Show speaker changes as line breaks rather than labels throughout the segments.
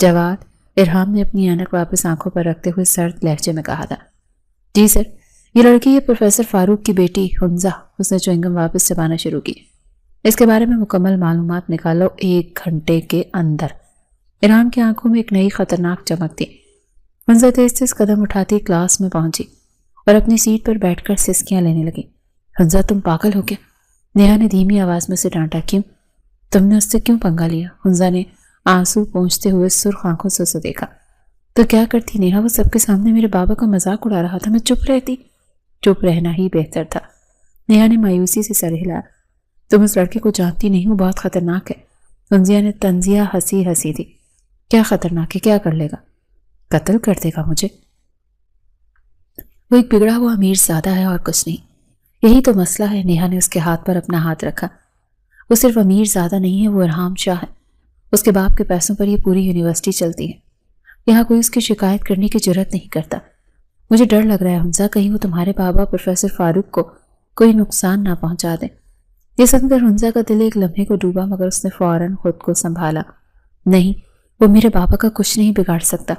جواد، ارحام نے اپنی اینک واپس آنکھوں پر رکھتے ہوئے سرد لہجے میں کہا تھا۔ جی سر، یہ لڑکی ہے پروفیسر فاروق کی بیٹی حنزہ۔ اس نے چوئنگم واپس چبانا شروع کی۔ اس کے بارے میں مکمل معلومات نکالو 1 گھنٹے کے اندر۔ ارحام کی آنکھوں میں ایک نئی خطرناک چمک تھی۔ حنزہ تیز تیز قدم اٹھاتی کلاس میں پہنچی اور اپنی سیٹ پر بیٹھ کر سسکیاں لینے لگی۔ حنزہ، تم پاگل ہو کیا؟ نیہا نے دھیمی آواز میں سے ڈانٹا۔ کیوں؟ تم نے اس سے کیوں پنگا لیا؟ حنزہ نے آنسو پونچھتے ہوئے سرخ آنکھوں سے اسے دیکھا۔ تو کیا کرتی نیہا؟ وہ سب کے سامنے میرے بابا کا مذاق اڑا رہا تھا، میں چپ رہتی۔ چپ رہنا ہی بہتر تھا۔ نیہا نے مایوسی سے سر ہلایا۔ تم اس لڑکے کو جانتی نہیں ہو، بہت خطرناک ہے۔ حنزہ نے طنزیہ ہنسی تھی۔ کیا خطرناک ہے؟ کیا کر لے گا؟ قتل کر دے گا مجھے۔ وہ ایک بگڑا ہوا امیر زادہ ہے اور کچھ نہیں۔ یہی تو مسئلہ ہے۔ نیہا نے اس کے ہاتھ پر اپنا ہاتھ رکھا۔ وہ صرف امیر زادہ نہیں ہے، وہ ارحام شاہ ہے۔ اس کے باپ کے پیسوں پر یہ پوری یونیورسٹی چلتی ہے۔ یہاں کوئی اس کی شکایت کرنے کی جرات نہیں کرتا۔ مجھے ڈر لگ رہا ہے حنزہ، کہیں وہ تمہارے بابا پروفیسر فاروق کو کوئی نقصان نہ پہنچا دیں۔ یہ سن کر حنزہ کا دل ایک لمحے کو ڈوبا، مگر اس نے فوراً خود کو سنبھالا۔ نہیں، وہ میرے بابا کا کچھ نہیں بگاڑ سکتا۔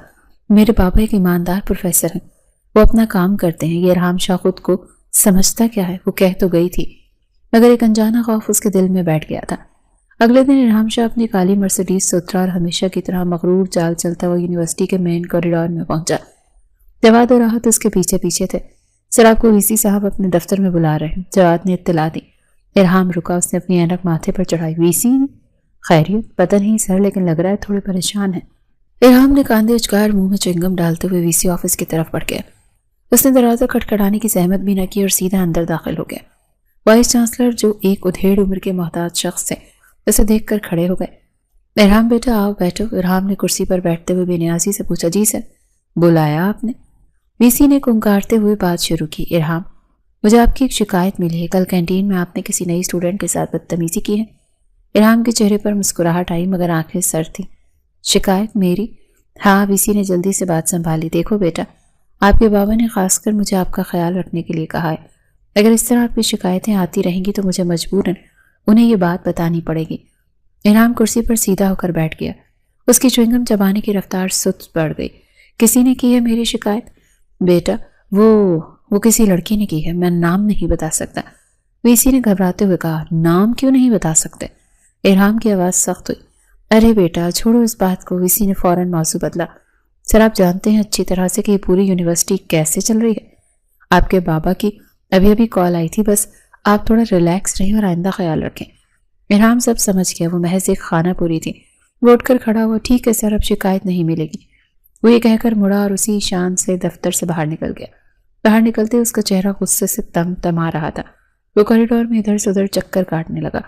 میرے بابا ایک ایماندار پروفیسر ہیں، وہ اپنا کام کرتے ہیں۔ یہ ارحام شاہ خود کو سمجھتا کیا ہے؟ وہ کہہ تو گئی تھی، مگر ایک انجانا خوف اس کے دل میں بیٹھ گیا تھا۔ اگلے دن ارحام شاہ اپنی کالی مرسیڈیز سے اترا اور ہمیشہ کی طرح مغرور چال چلتا وہ یونیورسٹی کے مین کوریڈور میں پہنچا۔ جواد اور راحت اس کے پیچھے پیچھے تھے۔ سر، آپ کو وی سی صاحب اپنے دفتر میں بلا رہے ہیں، جواد نے اطلاع دی۔ ارحام رکا، اس نے اپنی اینک ماتھے پر چڑھائی۔ وی سی؟ خیریت؟ پتہ نہیں سر، لیکن لگ رہا ہے تھوڑے پریشان ہیں۔ ارحام نے کاندھے اچکار منہ میں چوئنگم ڈالتے ہوئے وی سی آفس کی طرف بڑھ گیا۔ اس نے دروازہ کھٹکھٹانے کی زحمت بھی نہ کی اور سیدھا اندر داخل ہو گیا۔ وائس چانسلر، جو ایک ادھیڑ عمر کے محتاط شخص تھے، اسے دیکھ کر کھڑے ہو گئے۔ ارحام بیٹا آؤ بیٹھو۔ ارحام نے کرسی پر بیٹھتے ہوئے بے نیازی سے پوچھا۔ جی سر۔ بلایا آپ نے؟ وی سی نے کنکارتے ہوئے بات شروع کی۔ ارحام، مجھے آپ کی ایک شکایت ملی ہے۔ کل کینٹین میں آپ نے کسی نئی اسٹوڈنٹ کے ساتھ بدتمیزی کی ہے۔ ارحام کے چہرے پر مسکراہٹ آئی، مگر آنکھیں سر تھیں۔ شکایت میری؟ ہاں، وی سی نے جلدی سے بات سنبھالی۔ دیکھو بیٹا، آپ کے بابا نے خاص کر مجھے آپ کا خیال رکھنے کے لیے کہا ہے۔ اگر اس طرح آپ کی شکایتیں آتی رہیں گی تو مجھے مجبوراً انہیں یہ بات بتانی پڑے گی۔ ارحام کرسی پر سیدھا ہو کر بیٹھ گیا۔ اس کی چوئنگم چبانے کی رفتار سست بڑھ گئی۔ کسی نے کی ہے میری شکایت؟ بیٹا، وہ کسی لڑکی نے کی ہے، میں نام نہیں بتا سکتا۔ وی سی نے گھبراتے ہوئے کہا۔ نام کیوں نہیں بتا سکتے؟ ارحام کی آواز سخت ہوئی۔ ارے بیٹا، چھوڑو اس بات کو۔ وی سی نے فوراً موضوع بدلا۔ سر، آپ جانتے ہیں اچھی طرح سے کہ یہ پوری یونیورسٹی کیسے چل رہی ہے۔ آپ کے بابا کی ابھی کال آئی تھی، بس آپ تھوڑا ریلیکس رہیں اور آئندہ خیال رکھیں۔ ارحام سب سمجھ گیا، وہ محض ایک خانہ پوری تھی۔ وہ اٹھ کر کھڑا ہوا۔ ٹھیک ہے سر، اب شکایت نہیں ملے گی۔ وہ یہ کہہ کر مڑا اور اسی شان سے دفتر سے باہر نکل گیا۔ باہر نکلتے اس کا چہرہ غصے سے تما رہا تھا۔ وہ کوریڈور میں ادھر سے ادھر چکر کاٹنے لگا۔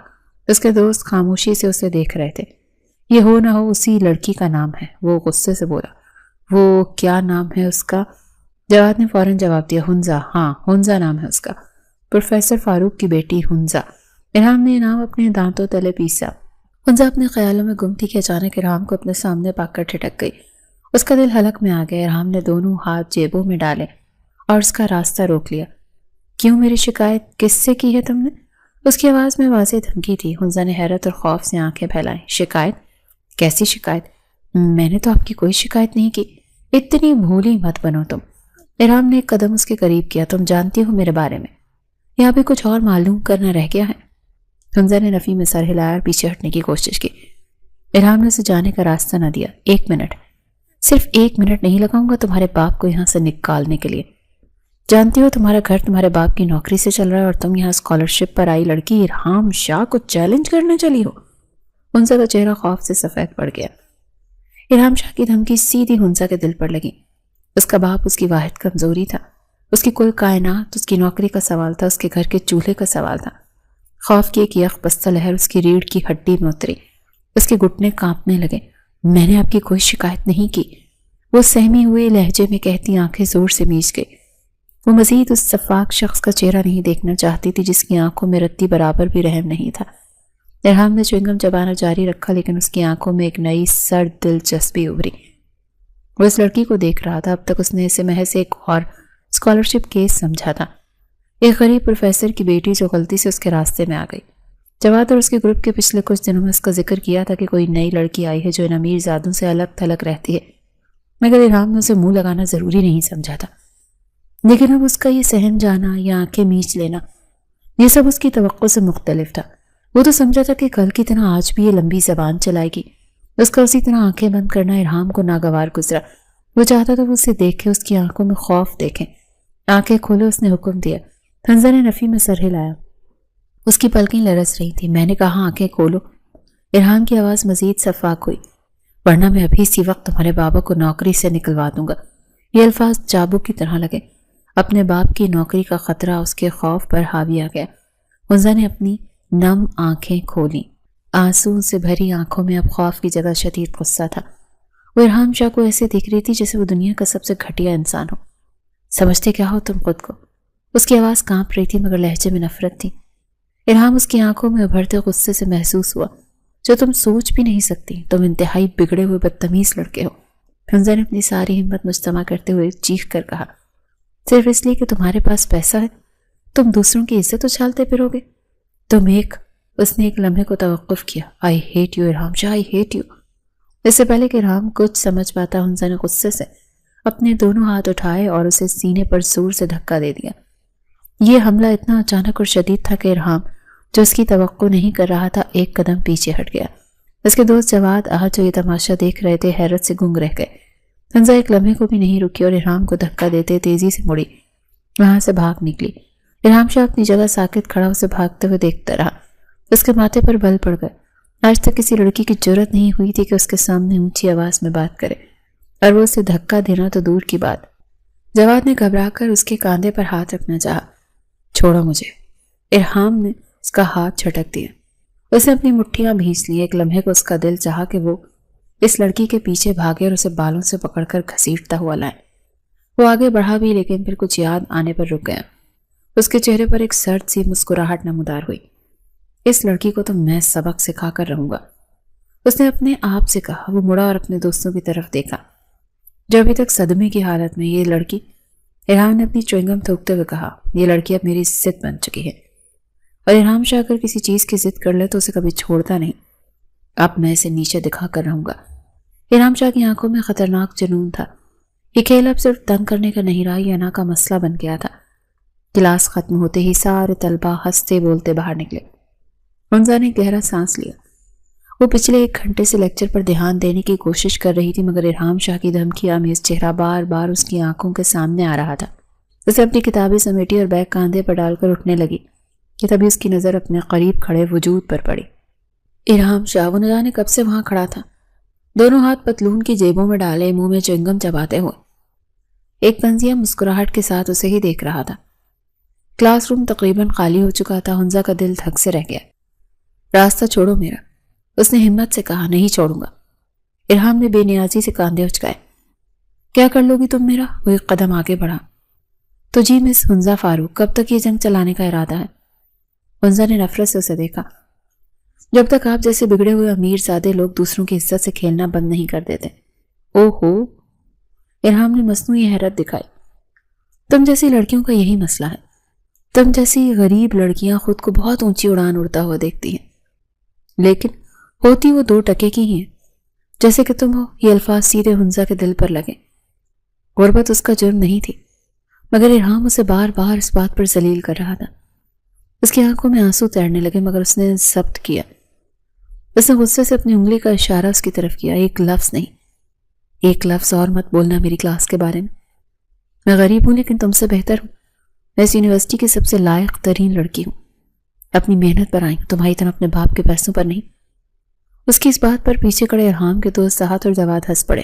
اس کے دوست خاموشی سے اسے دیکھ رہے تھے۔ یہ ہو نہ ہو اسی لڑکی کا نام ہے، وہ غصے سے بولا۔ وہ کیا نام ہے اس کا؟ جواد نے فوراً جواب دیا۔ حنزہ۔ ہاں، حنزہ نام ہے اس کا، پروفیسر فاروق کی بیٹی حنزہ۔ ارحام نے یہ نام اپنے دانتوں تلے پیسا۔ حنزہ اپنے خیالوں میں گم تھی کہ اچانک ارحام کو اپنے سامنے پا کر ٹھٹک گئی۔ اس کا دل حلق میں آ گیا۔ ارحام نے دونوں ہاتھ جیبوں میں ڈالے اور اس کا راستہ روک لیا۔ کیوں میری شکایت کس سے کی ہے تم نے؟ اس کی آواز میں واضح دھمکی تھی۔ حنزہ نے حیرت اور خوف سے آنکھیں پھیلائیں۔ شکایت؟ کیسی شکایت؟ میں نے تو آپ کی کوئی شکایت نہیں کی۔ اتنی بھولی مت بنو تم۔ ارحام نے ایک قدم اس کے قریب کیا۔ تم جانتی ہو میرے بارے میں، یہاں بھی کچھ اور معلوم کرنا رہ گیا ہے؟ حنزہ نے نفی میں سر ہلایا اور پیچھے ہٹنے کی کوشش کی۔ ارحام نے اسے جانے کا راستہ نہ دیا۔ 1 منٹ، صرف 1 منٹ نہیں لگاؤں گا تمہارے باپ کو یہاں سے نکالنے کے لیے۔ جانتی ہو تمہارا گھر تمہارے باپ کی نوکری سے چل رہا ہے اور تم یہاں اسکالرشپ پر آئی لڑکی ارحام شاہ کو چیلنج کرنے چلی ہو۔ حنزہ کا چہرہ خوف سے سفید پڑ گیا۔ ارحام شاہ کی دھمکی سیدھی حنزہ کے دل پر لگی۔ اس کا باپ اس کی واحد کمزوری تھا۔ اس کی کل کائنات اس کی نوکری کا سوال تھا، اس کے گھر کے چولہے کا سوال تھا۔ خوف کی ایک یخ بستہ لہر اس کی ریڑھ کی ہڈی میں اتری۔ اس کے گھٹنے کانپنے لگے۔ میں نے آپ کی کوئی شکایت نہیں کی، وہ سہمی ہوئے لہجے میں کہتی آنکھیں زور سے میچ گئی۔ وہ مزید اس شفاق شخص کا چہرہ نہیں دیکھنا چاہتی تھی جس کی آنکھوں میں رتی برابر بھی رحم نہیں تھا۔ ارحام نے چوئنگم چبانا جاری رکھا، لیکن اس کی آنکھوں میں ایک نئی سرد دلچسپی ابھری۔ وہ اس لڑکی کو دیکھ رہا تھا۔ اب تک اس نے اسے محض ایک اور اسکالرشپ کیس سمجھا تھا، ایک غریب پروفیسر کی بیٹی جو غلطی سے اس کے راستے میں آ گئی۔ جواد اور اس کے گروپ کے پچھلے کچھ دنوں میں اس کا ذکر کیا تھا کہ کوئی نئی لڑکی آئی ہے جو ان امیر زادوں سے الگ تھلگ رہتی ہے، مگر ارحام نے اسے منہ لگانا ضروری نہیں سمجھا تھا۔ لیکن اب اس کا یہ سہم جانا یا آنکھیں میچ لینا، یہ سب اس کی توقع سے مختلف تھا۔ وہ تو سمجھا تھا کہ کل کی طرح آج بھی یہ لمبی زبان چلائے گی۔ اس کا اسی طرح آنکھیں بند کرنا ارحام کو ناگوار گزرا۔ وہ چاہتا تھا وہ اسے دیکھے، اس کی آنکھوں میں خوف دیکھیں۔ آنکھیں کھولو، اس نے حکم دیا۔ حمزہ نے نفی میں سر ہلایا۔ اس کی پلکیں لرز رہی تھی۔ میں نے کہا آنکھیں کھولو۔ ارحام کی آواز مزید صفاق ہوئی، ورنہ میں ابھی اسی وقت تمہارے بابا کو نوکری سے نکلوا دوں گا۔ یہ الفاظ چابک کی طرح لگے۔ اپنے باپ کی نوکری کا خطرہ اس کے خوف پر حاوی آ گیا۔ حمزہ نے اپنی نم آنکھیں کھولیں۔ آنسو سے بھری آنکھوں میں اب خوف کی جگہ شدید غصہ تھا۔ وہ ارحام شاہ کو ایسے دیکھ رہی تھی جیسے وہ دنیا کا سب سے گھٹیا انسان ہو۔ سمجھتے کیا ہو تم خود کو؟ اس کی آواز کانپ رہی تھی مگر لہجے میں نفرت تھی۔ ارحام اس کی آنکھوں میں ابھرتے غصے سے محسوس ہوا۔ جو تم سوچ بھی نہیں سکتی، تم انتہائی بگڑے ہوئے بدتمیز لڑکے ہو۔ حمزہ نے اپنی ساری ہمت مجتمع کرتے ہوئے چیخ کر کہا، صرف اس لیے کہ تمہارے پاس پیسہ ہے تم دوسروں کی عزت اچھالتے پھرو گے؟ اس نے ایک لمحے کو توقف کیا۔ I hate you Irham Shah, I hate you. اس سے پہلے کہ ارحام کچھ سمجھ پاتا، حمزہ نے غصے سے اپنے دونوں ہاتھ اٹھائے اور اسے سینے پر زور سے دھکا دے دیا۔ یہ حملہ اتنا اچانک اور شدید تھا کہ ارحام، جو اس کی توقع نہیں کر رہا تھا، ایک قدم پیچھے ہٹ گیا۔ اس کے دوست جواد آج جو یہ تماشا دیکھ رہے تھے حیرت سے گنگ رہ گئے۔ حمزہ ایک لمحے کو بھی نہیں رکی اور ارحام کو دھکا دیتے تیزی سے مڑی، وہاں سے بھاگ نکلی۔ ارحام شاہ اپنی جگہ ساکت کھڑا اسے بھاگتے ہوئے دیکھتا رہا۔ اس کے ماتھے پر بل پڑ گئے۔ آج تک کسی لڑکی کی جرأت نہیں ہوئی تھی کہ اس کے سامنے اونچی آواز میں بات کرے، اور وہ اسے دھکا دینا تو دور کی بات۔ جواد نے گھبرا کر اس کے کاندھے پر ہاتھ رکھنا چاہا۔ چھوڑو مجھے۔ ارحام نے اس کا ہاتھ جھٹک دیا۔ اس نے اپنی مٹھیاں بھینچ لی۔ ایک لمحے کو اس کا دل چاہا کہ وہ اس لڑکی کے پیچھے بھاگے اور اسے بالوں سے پکڑ کر گھسیٹتا ہوا لائے۔ وہ آگے بڑھا بھی، لیکن پھر کچھ یاد آنے پر رک گیا۔ اس کے چہرے پر ایک سرد سی مسکراہٹ نمودار ہوئی۔ اس لڑکی کو تو میں سبق سکھا کر رہوں گا، اس نے اپنے آپ سے کہا۔ وہ مڑا اور اپنے دوستوں کی طرف دیکھا جو ابھی تک صدمے کی حالت میں۔ یہ لڑکی، ارحام نے اپنی چوئنگم تھوکتے ہوئے کہا، یہ لڑکی اب میری ضد بن چکی ہے، اور ارحام شاہ اگر کسی چیز کی ضد کر لے تو اسے کبھی چھوڑتا نہیں۔ اب میں اسے نیچے دکھا کر رہوں گا۔ ارحام شاہ کی آنکھوں میں خطرناک جنون تھا۔ یہ کھیل اب صرف تنگ کرنے کا نہیں رہا، یہ انا کا مسئلہ بن گیا تھا۔ کلاس ختم ہوتے ہی سارے طلبہ ہنستے بولتے باہر نکلے۔ حمزہ نے گہرا سانس لیا۔ وہ پچھلے 1 گھنٹے سے لیکچر پر دھیان دینے کی کوشش کر رہی تھی، مگر ارحام شاہ کی دھمکی آمیز چہرہ بار بار اس کی آنکھوں کے سامنے آ رہا تھا۔ اسے اپنی کتابیں سمیٹی اور بیگ کاندھے پر ڈال کر اٹھنے لگی کہ تبھی اس کی نظر اپنے قریب کھڑے وجود پر پڑی۔ ارحام شاہ، وہ نہ جانے کب سے وہاں کھڑا تھا، دونوں ہاتھ پتلون کی جیبوں میں ڈالے، منہ میں چوئنگم چباتے ہوئے، ایک طنزیہ مسکراہٹ کے ساتھ اسے ہی دیکھ رہا تھا۔ کلاس روم تقریباً خالی ہو چکا تھا۔ حمزہ کا دل دھک سے رہ گیا۔ راستہ چھوڑو میرا، اس نے ہمت سے کہا۔ نہیں چھوڑوں گا۔ ارحام نے بے نیازی سے کاندھے اچکائے۔ کیا کر لو گی تم میرا؟ وہ ایک قدم آگے بڑھا۔ تو جی مس حمزہ فاروق، کب تک یہ جنگ چلانے کا ارادہ ہے؟ حمزہ نے نفرت سے اسے دیکھا۔ جب تک آپ جیسے بگڑے ہوئے امیر زادے لوگ دوسروں کی عزت سے کھیلنا بند نہیں کر دیتے۔ او ہو، ارحام نے مصنوعی حیرت دکھائی۔ تم جیسی لڑکیوں کا یہی مسئلہ ہے، تم جیسی غریب لڑکیاں خود کو بہت اونچی اڑان اڑتا ہوا دیکھتی ہیں، لیکن ہوتی وہ 2 ٹکے کی ہیں، جیسے کہ تم ہو۔ یہ الفاظ سیدھے حمزہ کے دل پر لگے۔ غربت اس کا جرم نہیں تھی، مگر ارحام اسے بار بار اس بات پر ذلیل کر رہا تھا۔ اس کی آنکھوں میں آنسو تیرنے لگے، مگر اس نے ضبط کیا۔ اس نے غصے سے اپنی انگلی کا اشارہ اس کی طرف کیا۔ ایک لفظ نہیں، ایک لفظ اور مت بولنا میری کلاس کے بارے میں۔ میں غریب ہوں لیکن تم سے بہتر ہوں۔ میں اس یونیورسٹی کی سب سے لائق ترین لڑکی ہوں۔ اپنی محنت پر آئی ہوں، تمہاری طرح اپنے باپ کے پیسوں پر نہیں۔ اس کی اس بات پر پیچھے کھڑے ارحام کے دوست احد اور جواد ہنس پڑے۔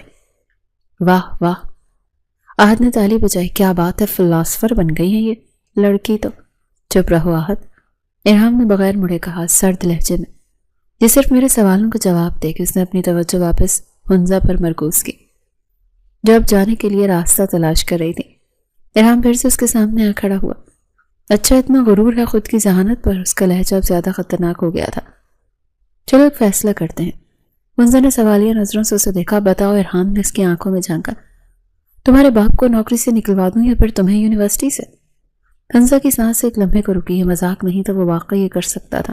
واہ واہ، احد نے تالی بجائی۔ کیا بات ہے، فلاسفر بن گئی ہے یہ لڑکی تو۔ چپ رہو احد، ارحام نے بغیر مڑے کہا سرد لہجے میں۔ یہ صرف میرے سوالوں کا جواب دے کہ اس نے اپنی توجہ واپس حمزہ پر مرکوز کی، جو اب جانے کے لیے راستہ تلاش کر رہی تھی۔ ارحام پھر سے اس کے سامنے آ کھڑا ہوا۔ اچھا، اتنا غرور ہے خود کی ذہانت پر؟ اس کا لہجہ اب زیادہ خطرناک ہو گیا تھا۔ چلو ایک فیصلہ کرتے ہیں۔ حمزہ نے سوالیہ نظروں سے اسے دیکھا۔ بتاؤ، ارحام نے اس کی آنکھوں میں جھانکا، تمہارے باپ کو نوکری سے نکلوا دوں یا پھر تمہیں یونیورسٹی سے؟ حمزہ کی سانس ایک لمحے کو رکی۔ یہ مذاق نہیں تھا، وہ واقعی یہ کر سکتا تھا۔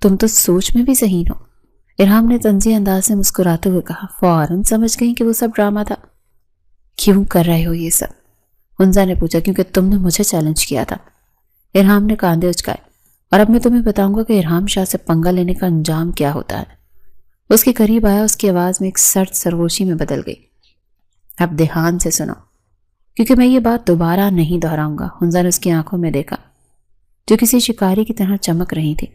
تم تو سوچ میں بھی ذہین ہو، ارحام نے طنزی انداز سے مسکراتے ہوئے کہا۔ فوراً سمجھ گئی کہ وہ سب ڈرامہ تھا۔ کیوں کر رہے ہو یہ سب؟ ہنزا نے پوچھا۔ کیونکہ تم نے مجھے چیلنج کیا تھا، ارحام نے کاندھے اچکائے، اور اب میں تمہیں بتاؤں گا کہ ارحام شاہ سے پنگا لینے کا انجام کیا ہوتا ہے۔ اس کے قریب آیا، اس کی آواز میں ایک سرد سرگوشی میں بدل گئی۔ اب دھیان سے سنو، کیونکہ میں یہ بات دوبارہ نہیں دہراؤں گا۔ ہنزا نے اس کی آنکھوں میں دیکھا جو کسی شکاری کی طرح چمک رہی تھی۔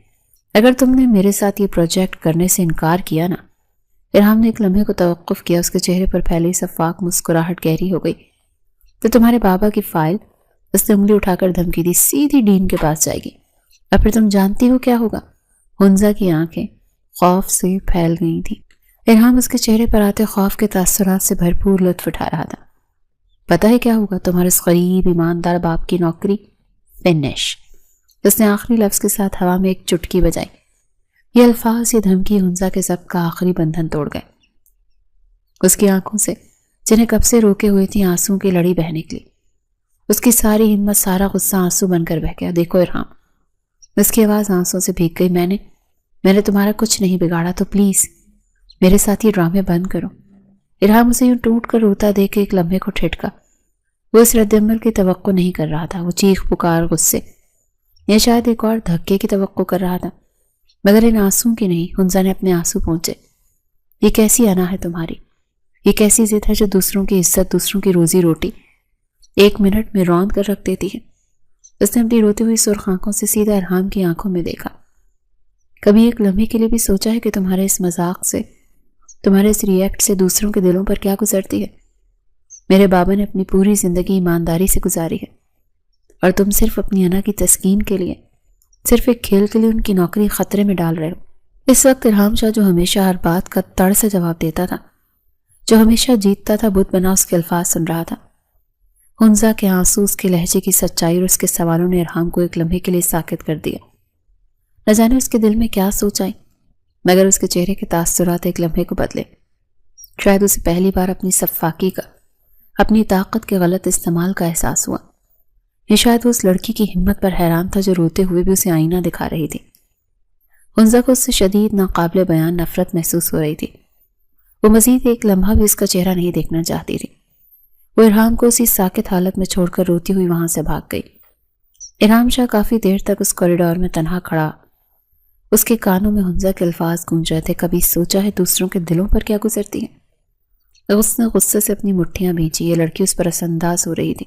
اگر تم نے میرے ساتھ یہ پروجیکٹ کرنے سے انکار کیا نا، ارحام نے ایک لمحے کو توقف کیا، اس کے چہرے پر پھیلی شفاف مسکراہٹ گہری ہو گئی، تو تمہارے بابا کی فائل، اس نے انگلی اٹھا کر دھمکی دی، سیدھی ڈین کے پاس جائے گی، اور پھر تم جانتی ہو کیا ہوگا؟ ہنزا کی آنکھیں خوف سے پھیل گئی تھیں۔ ارحام اس کے چہرے پر آتے خوف کے تاثرات سے بھرپور لطف اٹھا رہا تھا۔ پتہ ہے کیا ہوگا؟ تمہارے اس غریب ایماندار باپ کی نوکری فنش۔ اس نے آخری لفظ کے ساتھ ہوا میں ایک چٹکی بجائی۔ یہ الفاظ، یہ دھمکی ہنزا کے ضبط کا آخری بندھن توڑ گئے۔ اس کی آنکھوں سے، جنہیں کب سے روکے ہوئے تھی، آنسوں کی لڑی بہہ نکلی۔ اس کی ساری ہمت، سارا غصہ آنسو بن کر بہہ گیا۔ دیکھو ارحام، اس کی آواز آنسوں سے بھیگ گئی، میں نے تمہارا کچھ نہیں بگاڑا، تو پلیز میرے ساتھ یہ ڈرامے بند کرو۔ ارحام اسے یوں ٹوٹ کر روتا دیکھ کے ایک لمحے کو ٹھٹکا۔ وہ اس رد عمل کی توقع نہیں کر رہا تھا۔ وہ چیخ پکار، غصے یا شاید ایک اور دھکے کی توقع کر رہا تھا، مگر ان آنسوں کی نہیں۔ ہنزا نے اپنے آنسو پہنچے۔ یہ کیسی انا ہے تمہاری؟ یہ کیسی ضد ہے جو دوسروں کی عزت، دوسروں کی روزی روٹی ایک منٹ میں روند کر رکھ دیتی ہے؟ اس نے اپنی روتی ہوئی سرخ آنکھوں سے سیدھا ارحام کی آنکھوں میں دیکھا۔ کبھی ایک لمحے کے لیے بھی سوچا ہے کہ تمہارے اس مذاق سے، تمہارے اس ریئیکٹ سے دوسروں کے دلوں پر کیا گزرتی ہے؟ میرے بابا نے اپنی پوری زندگی ایمانداری سے گزاری ہے، اور تم صرف اپنی انا کی تسکین کے لیے، صرف ایک کھیل کے لیے ان کی نوکری خطرے میں ڈال رہے ہو۔ اس وقت ارحام شاہ، جو ہمیشہ ہر بات کا تڑ سے جواب دیتا تھا، جو ہمیشہ جیتتا تھا، بت بنا اس کے الفاظ سن رہا تھا۔ ہنزا کے آنسو، اس کے لہجے کی سچائی اور اس کے سوالوں نے ارحام کو ایک لمحے کے لیے ساکت کر دیا۔ نہ جانے اس کے دل میں کیا سوچ آئی، مگر اس کے چہرے کے تاثرات ایک لمحے کو بدلے۔ شاید اسے پہلی بار اپنی صفاکی کا، اپنی طاقت کے غلط استعمال کا احساس ہوا، یا شاید وہ اس لڑکی کی ہمت پر حیران تھا جو روتے ہوئے بھی اسے آئینہ دکھا رہی تھی۔ ہنزا کو اس سے شدید، ناقابل بیان نفرت محسوس ہو رہی تھی۔ وہ مزید ایک لمحہ بھی اس کا چہرہ نہیں دیکھنا چاہتی تھی۔ وہ ارحام کو اسی ساکت حالت میں چھوڑ کر روتی ہوئی وہاں سے بھاگ گئی۔ ارحام شاہ کافی دیر تک اس کوریڈور میں تنہا کھڑا، اس کے کانوں میں ہنزا کے الفاظ گونج رہے تھے۔ کبھی سوچا ہے دوسروں کے دلوں پر کیا گزرتی ہے؟ اس نے غصے سے اپنی مٹھیاں بھینچی۔ یہ لڑکی اس پر اثر انداز ہو رہی تھی،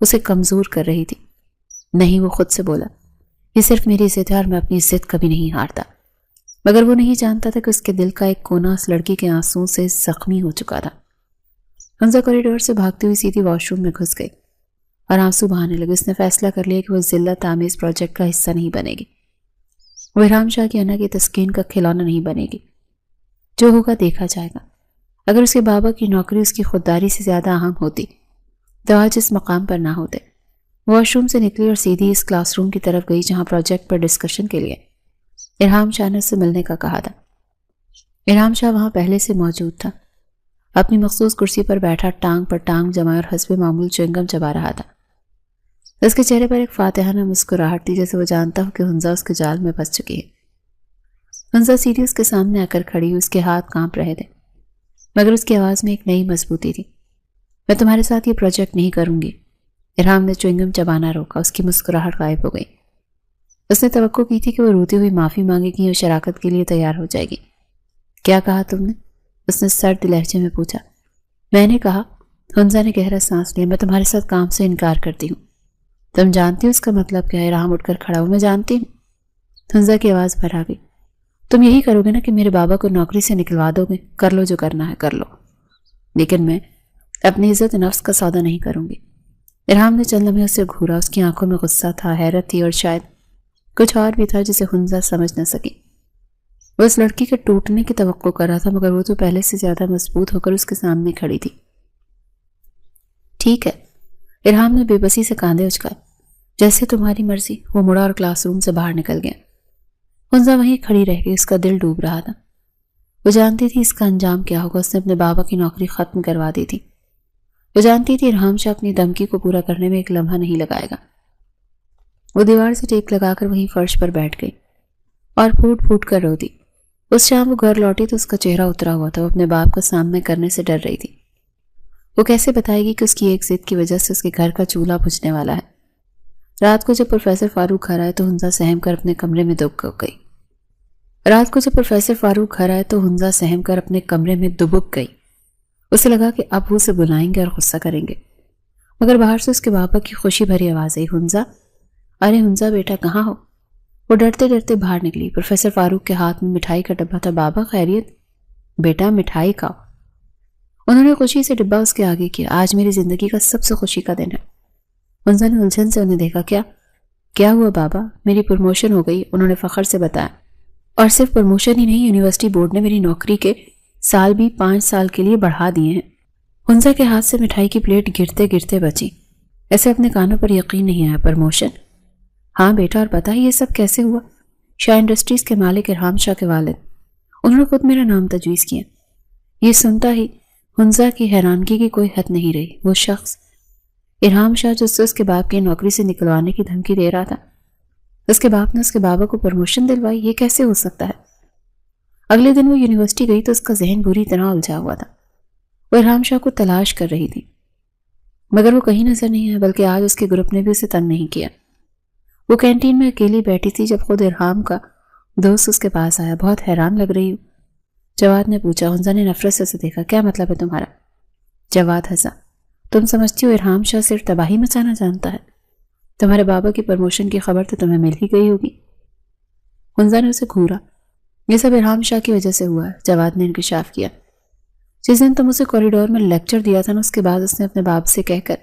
اسے کمزور کر رہی تھی۔ نہیں، وہ خود سے بولا، یہ صرف میری ضد ہے اور میں اپنی ضد کبھی نہیں ہارتا۔ مگر وہ نہیں جانتا تھا کہ اس کے دل کا ایک کونا اس لڑکی کے آنسوں سے زخمی ہو چکا تھا۔ ہنزا کوریڈور سے بھاگتی ہوئی سیدھی واش روم میں گھس گئی اور آنسو بہانے لگے۔ اس نے فیصلہ کر لیا کہ وہ ذلت آمیز پروجیکٹ کا حصہ نہیں بنے گی۔ وہ ارحام شاہ کی انا کی تسکین کا کھلونا نہیں بنے گی۔ جو ہوگا دیکھا جائے گا۔ اگر اس کے بابا کی نوکری اس کی خودداری سے زیادہ اہم ہوتی تو آج اس مقام پر نہ ہوتے۔ واش روم سے نکلی اور سیدھی اس کلاس روم کی طرف گئی جہاں پروجیکٹ پر ڈسکشن کے لیے ارحام شاہ نے اس سے ملنے کا کہا تھا۔ ارحام شاہ وہاں پہلے سے موجود تھا، اپنی مخصوص کرسی پر بیٹھا، ٹانگ پر ٹانگ جمائے اور حسب معمول چوئنگم چبا رہا تھا۔ اس کے چہرے پر ایک فاتحانہ مسکراہٹ تھی، جیسے وہ جانتا ہو کہ ہنزا اس کے جال میں پھنس چکی ہے۔ ہنزا سیدھی اس کے سامنے آ کر کھڑی، اس کے ہاتھ کانپ رہے تھے، مگر اس کی آواز میں ایک نئی مضبوطی تھی۔ میں تمہارے ساتھ یہ پروجیکٹ نہیں کروں گی۔ ارحام نے چوئنگم چبانا روکا، اس کی مسکراہٹ غائب ہو گئی۔ اس نے توقع کی تھی کہ وہ روتی ہوئی معافی مانگے گی اور شراکت کے لیے تیار ہو جائے گی۔ کیا کہا تم نے؟ اس نے سرد لہجے میں پوچھا۔ میں نے کہا، ہنزا نے گہرا سانس لیا، میں تمہارے ساتھ کام سے انکار کرتی ہوں۔ تم جانتی ہو اس کا مطلب کیا ہے؟ ارحام اٹھ کر کھڑا ہو۔ میں جانتی ہوں۔ ہنزا کی آواز بھر آ گئی۔ تم یہی کرو گے نا کہ میرے بابا کو نوکری سے نکلوا دو گے؟ کر لو جو کرنا ہے کر لو، لیکن میں اپنی عزت نفس کا سودا نہیں کروں گی۔ ارحام نے چند لمحے اسے گھورا، اس کی آنکھوں میں غصہ تھا، حیرت تھی، اور شاید کچھ اور بھی تھا جسے ہنزا سمجھ نہ سکی۔ وہ اس لڑکی کے ٹوٹنے کی توقع کر رہا تھا، مگر وہ تو پہلے سے زیادہ مضبوط ہو کر اس کے سامنے کھڑی تھی۔ ٹھیک ہے، ارحام نے بے بسی سے کاندھے اچکائے۔ جیسے تمہاری مرضی۔ وہ مڑا اور کلاس روم سے باہر نکل گیا۔ ہنزا وہیں کھڑی رہ گئی، اس کا دل ڈوب رہا تھا۔ وہ جانتی تھی اس کا انجام کیا ہوگا۔ اس نے اپنے بابا کی نوکری ختم کروا دی تھی۔ وہ جانتی تھی ارحام شاہ اپنی دھمکی کو پورا کرنے میں ایک لمحہ نہیں لگائے گا۔ وہ دیوار سے ٹیک لگا کر وہیں فرش پر بیٹھ گئی۔ اور پھوٹ پھوٹ کر رو دی۔ اس شام وہ گھر لوٹی تو اس کا چہرہ اترا ہوا تھا، وہ اپنے باپ کا سامنے کرنے سے ڈر رہی تھی۔ وہ کیسے بتائے گی کہ اس کی ایک ضد کی وجہ سے اس کے گھر کا چولہا بجھنے والا ہے؟ رات کو جب پروفیسر فاروق گھر آئے تو ہنزا سہم کر اپنے کمرے میں دبک گئی۔ اسے لگا کہ اب وہ اسے بلائیں گے اور غصہ کریں گے، مگر باہر سے اس کے بابا کی خوشی بھری آواز آئی، ہنزا، ارے ہنزا بیٹا کہاں ہو؟ وہ ڈرتے ڈرتے باہر نکلی۔ پروفیسر فاروق کے ہاتھ میں مٹھائی کا ڈبہ تھا۔ بابا خیریت؟ بیٹا مٹھائی کھاؤ۔ انہوں نے خوشی سے ڈبہ اس کے آگے کیا۔ آج میری زندگی کا سب سے خوشی کا دن ہے۔ ہنزا نے الجھن سے انہیں دیکھا۔ کیا ہوا بابا؟ میری پروموشن ہو گئی، انہوں نے فخر سے بتایا۔ اور صرف پروموشن ہی نہیں، یونیورسٹی بورڈ نے میری نوکری کے سال بھی 5 سال کے لیے بڑھا دیے ہیں۔ ہنزا کے ہاتھ سے مٹھائی کی پلیٹ گرتے گرتے بچی۔ ایسے اپنے کانوں پر یقین نہیں آیا۔ پروموشن؟ ہاں بیٹا، اور پتہ یہ سب کیسے ہوا؟ شاہ انڈسٹریز کے مالک ارحام شاہ کے والد، انہوں نے خود میرا نام تجویز کیا۔ یہ سنتا ہی ہنزا کی حیرانگی کی کوئی حد نہیں رہی۔ وہ شخص ارحام شاہ جو اس کے باپ کی نوکری سے نکلوانے کی دھمکی دے رہا تھا، اس کے باپ نے اس کے بابا کو پروموشن دلوائی؟ یہ کیسے ہو سکتا ہے؟ اگلے دن وہ یونیورسٹی گئی تو اس کا ذہن بری طرح الجھا ہوا تھا۔ وہ ارحام شاہ کو تلاش کر رہی تھی، مگر وہ کہیں نظر نہیں آیا، بلکہ آج اس کے گروپ نے بھی اسے تنگ نہیں کیا۔ وہ کینٹین میں اکیلی بیٹھی تھی جب خود ارحام کا دوست اس کے پاس آیا۔ بہت حیران لگ رہی ہوں، جواد نے پوچھا۔ ہنزا نے نفرت سے اسے دیکھا۔ کیا مطلب ہے تمہارا؟ جواد ہنسا۔ تم سمجھتی ہو ارحام شاہ صرف تباہی مچانا جانتا ہے؟ تمہارے بابا کی پروموشن کی خبر تو تمہیں مل ہی گئی ہوگی۔ ہنزا نے اسے گھورا۔ یہ سب ارحام شاہ کی وجہ سے ہوا ہے، جواد نے انکشاف کیا۔ جس دن تم اسے کوریڈور میں لیکچر دیا تھا نا، اس کے بعد اس نے اپنے باپ سے کہہ کر